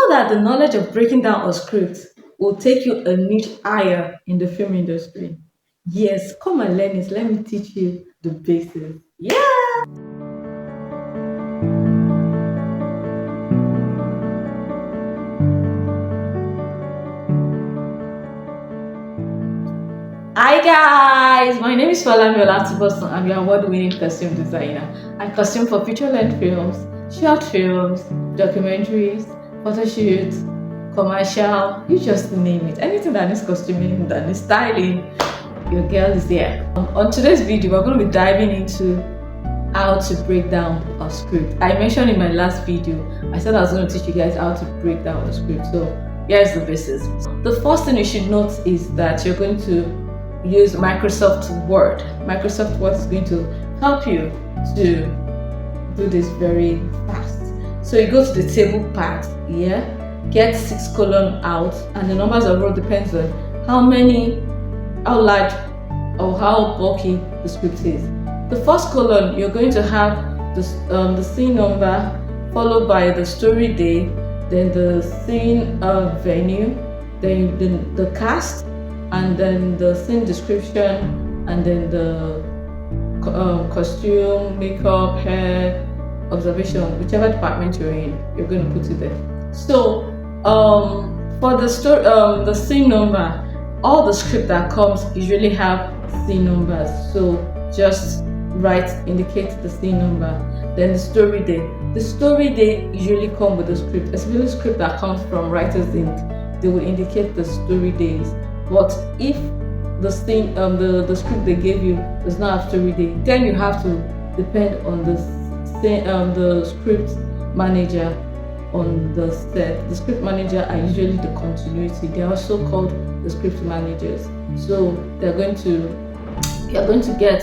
that the knowledge of breaking down a script will take you a notch higher in the film industry. Yes, come and learn it. Let me teach you the basics. Yeah. Hi guys, my name is Falami Olatibosun. I'm your award-winning costume designer. I costume for feature-length films, short films, documentaries, photo shoots, commercial, you just name it. Anything that needs costuming, that needs styling, your girl is there. On today's video, we're going to be diving into how to break down a script. I mentioned in my last video, I said I was going to teach you guys how to break down a script. So here's the basis. The first thing you should note is that you're going to use Microsoft Word. Microsoft Word is going to help you to do this very fast. So you go to the table part here, get 6 colon out, and the numbers of row depends on how large or how bulky the script is. The first column, you're going to have the scene number followed by the story day, then the scene venue, then the cast, and then the scene description, and then the costume, makeup, hair, observation, whichever department you're in, you're going to put it there. So for the scene number, all the script that comes usually have scene numbers. So just indicate the scene number. Then the story day. The story day usually come with the script, especially script that comes from Writers Ink. They will indicate the story days. But if the scene, the script they gave you does not have story day, then you have to depend on the script manager on the set. The script manager are usually the continuity. They are also called the script managers. So you're going to get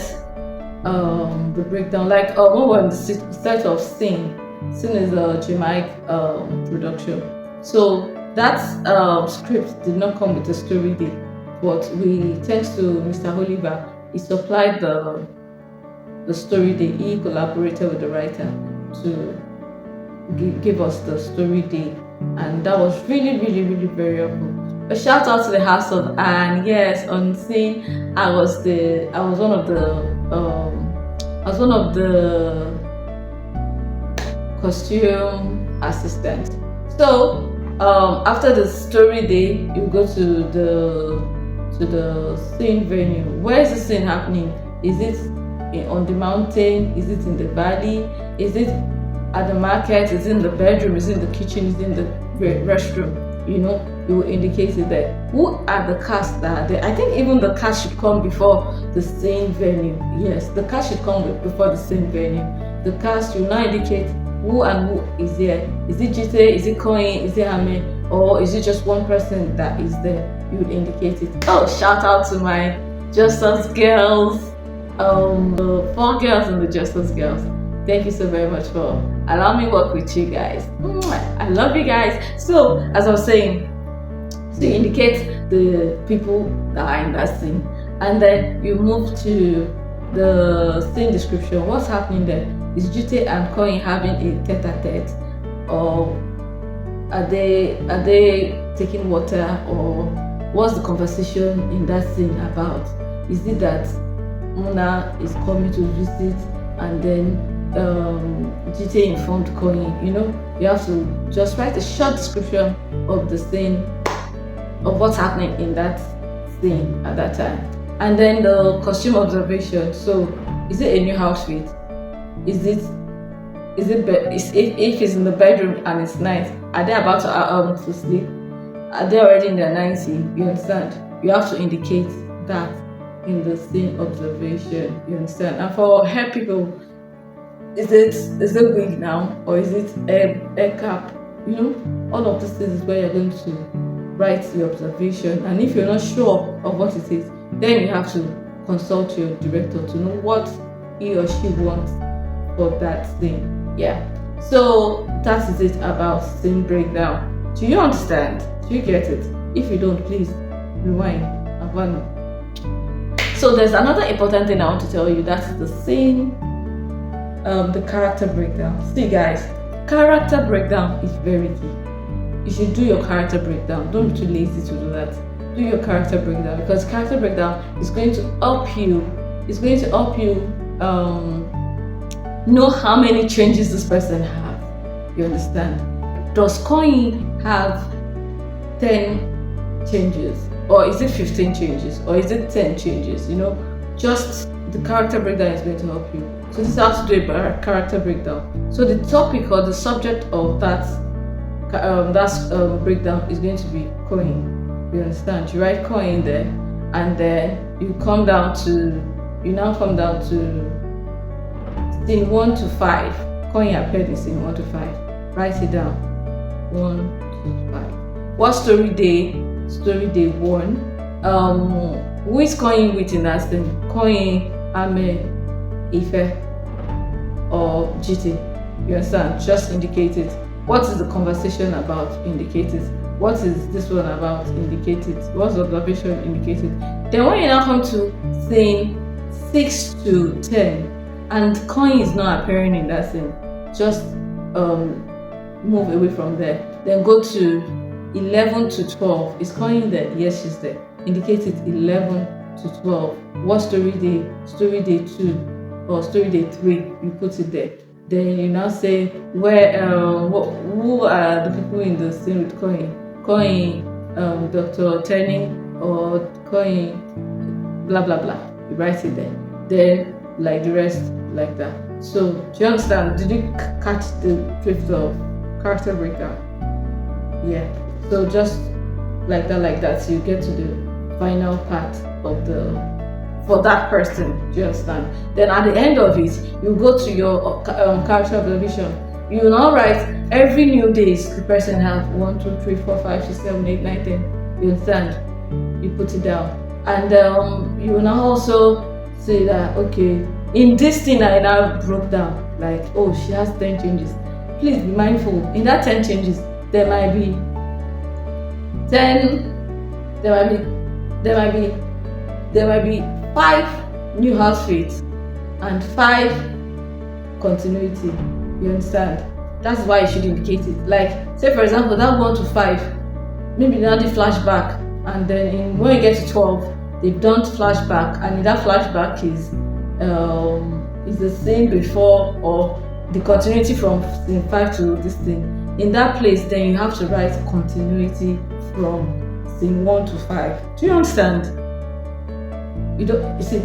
the breakdown. Like when we're in the set of Scene is a Jamaic production. So that script did not come with a story day, but thanks to Mr. Oliver, he supplied the story day. He collaborated with the writer to give us the story day, and that was really, really, really very helpful. A shout out to the household, and yes, on Scene, I was one of the costume assistants. So after the story day, you go to the scene venue. Where is the scene happening? Is it on the mountain? Is it in the valley? Is it at the market? Is it in the bedroom? Is it in the kitchen? Is it in the restroom? You will indicate it there. Who are the cast that are there? I think even the cast should come before the scene venue. Yes, the cast should come before the scene venue. The cast will now indicate who and who is there. Is it Jite? Is it Koin? Is it Hame? Or is it just one person that is there? You would indicate it. Oh, shout out to my Just Us girls, the 4 girls and the Just Us girls. Thank you so very much for allowing me to work with you guys. I love you guys. So as I was saying, so you indicate the people that are in that scene, and then you move to the scene description. What's happening there? Is Jute and Koin having a tete-a-tete, or are they taking water, or what's the conversation in that scene about? Is it that Muna is coming to visit, and then Jite informed Koin? You have to just write a short description of the scene, of what's happening in that scene at that time. And then the costume observation. So is it a new outfit? If it's in the bedroom and it's night, are they about to sleep? Are they already in their 90s? You understand? You have to indicate that in the scene observation. You understand? And for hair people, is it wig now, or is it hair cap? All of these things is where you're going to write the observation. And if you're not sure of what it is, then you have to consult your director to know what he or she wants for that scene. Yeah. So that is it about scene breakdown. Do you understand? Do you get it? If you don't, please rewind. So there's another important thing I want to tell you. That's the scene, the character breakdown. See guys, character breakdown is very key. you should do your character breakdown. Don't be too lazy to do that. Do your character breakdown, because character breakdown is going to help you. It's going to help you know how many changes this person have. You understand? Does Coin have 10 changes, or is it 15 changes, or is it 10 changes? You know, just the character breakdown is going to help you. So this is how to do a character breakdown. So the topic or the subject of that breakdown is going to be Coin. You understand? You write Coin there, and then you now come down to scene 1 to 5. Coin appeared in scene 1 to 5. Write it down. 1 to 5. What story day? Story day 1. Who is Coin with in that scene? Coin, Ame, Ife, or GT. You understand? Just indicate it. What is the conversation about? Indicate it. What is this one about? Indicate it. What's the observation? Indicate it. Then when you now come to scene 6 to 10, and Coin is not appearing in that scene, just move away from there. Then go to 11 to 12. Is Coin there? Yes, she's there. Indicate it. 11 to 12. What story day? Story day 2 or story day 3. You put it there. Then you now say who are the people in the scene with Coin? Coin, Dr. Tenny, or Coin, blah blah blah. You write it there. Then like the rest, like that. So do you understand? Did you catch the drift of character breakdown? Yeah. So just like that, so you get to the final part of for that person. Do you understand? Then at the end of it, you go to your character observation. You will now write every new days the person have 1, 2, 3, 4, 5, 6, 7, 8, 9, 10. You understand? You put it down, and you will now also say that, okay, in this thing I now broke down, like, oh, she has 10 changes. Please be mindful. In that 10 changes, there might be 5 new outfits and 5 continuity. You understand? That's why you should indicate it. Like, say for example, that 1 to 5, maybe now the flashback, and then when you get to 12, they've done flashback, and in that flashback is the scene before or the continuity from scene 5 to this thing. In that place, then you have to write continuity from scene 1 to 5. Do you understand? You see,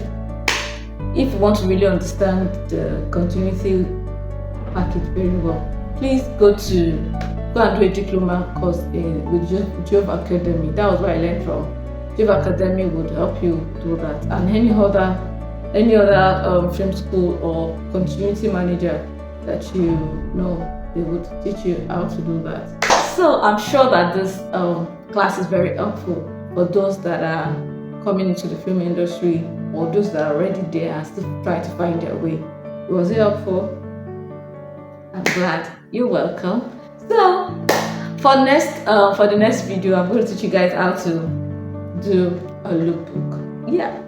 if you want to really understand the continuity package very well, please go and do a diploma course with Jove Academy. That was where I learned from. Jove Academy would help you do that, and any other film school or continuity manager that you know, they would teach you how to do that. So I'm sure that this class is very helpful for those that are coming into the film industry, or those that are already there and still trying to find their way. Was it helpful? I'm glad. You're welcome. So for the next video, I'm going to teach you guys how to do a lookbook. Yeah,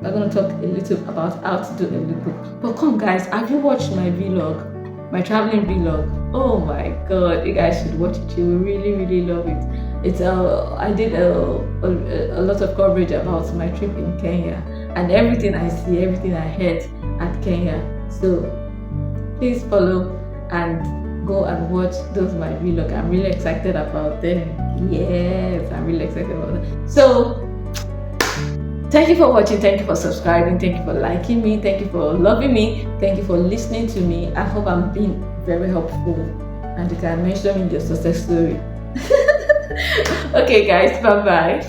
I'm going to talk a little about how to do a lookbook. But come guys, have you watched my vlog, my traveling vlog? Oh my god, you guys should watch it. You will really, really love it. It's I did a lot of coverage about my trip in Kenya and everything I see, everything I heard at Kenya. So please follow and go and watch those my vlog. I'm really excited about them. Yes, I'm really excited about them. So thank you for watching, thank you for subscribing, thank you for liking me, thank you for loving me, thank you for listening to me. I hope I'm being very helpful and you can mention me in your success story. Okay guys, bye bye.